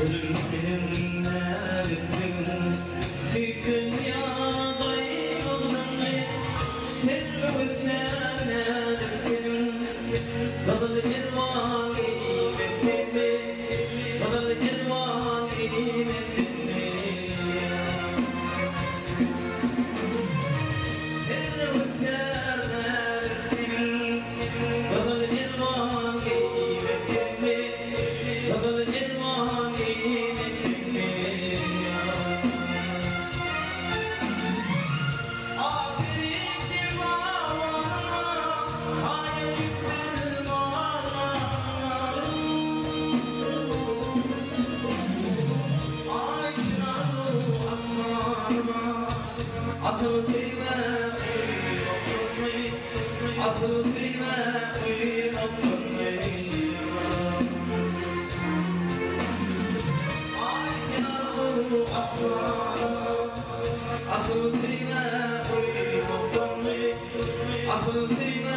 Ölüm seninle bittin في الدنيا ضيق ظني تلو السنة تبكي بضل جرواني بكتبي بضل جرواني بكتبي تلو السنة تبكي بضل جرواني بكتبي بضل جرواني بكتبي Asıl sevme asıl sevme asıl sevme asıl sevme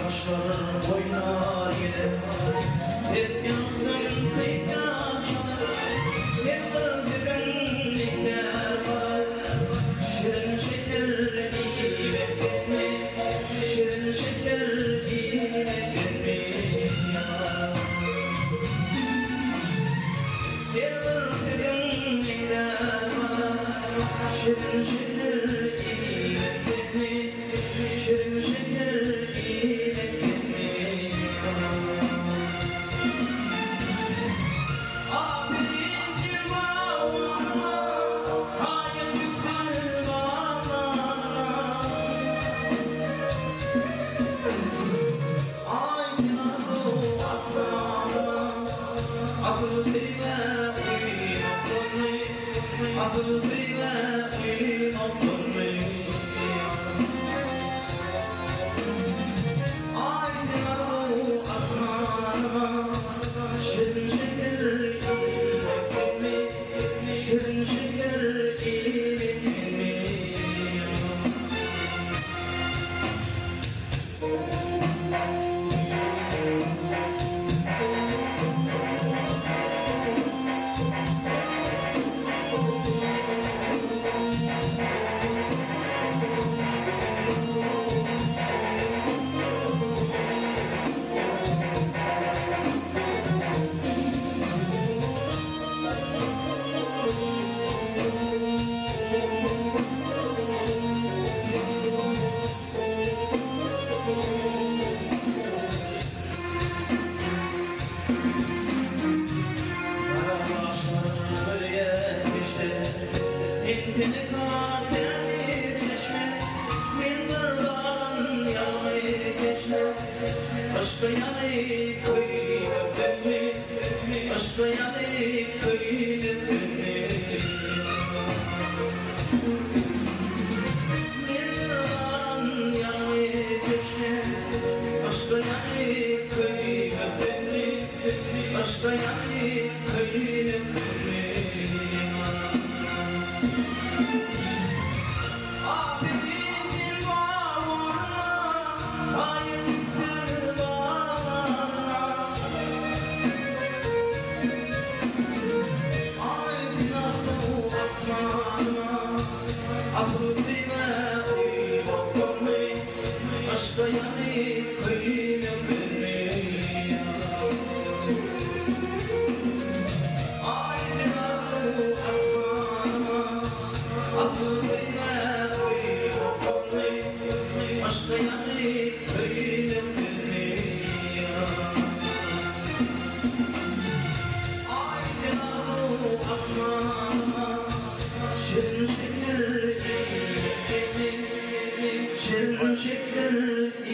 Kaşlar oynar yine hep yandım tek yaşlar hep özlemlikler var şirin şekerli bekletme şirin şekerli bekletme hep özlemlikler var şirin şekerli bekletme şirin şekerli Asıl sevme asıl sevme Aydın arı aslanıma şirin şeker şirin şeker Beni katil çeşme Mindardan yanayı geçme Aşka yanayı koyup beni Aşka yanayı koyup beni Mindardan yanayı geçme Aşka yanayı koyup beni Aşka yanayı koyup beni Asıl sevme aşka yanıp kıyıp Aydın arı aslanıma Asıl sevme aşka yanıp kıyıp Aydın arı aslanıma şirin şeker şirin şeker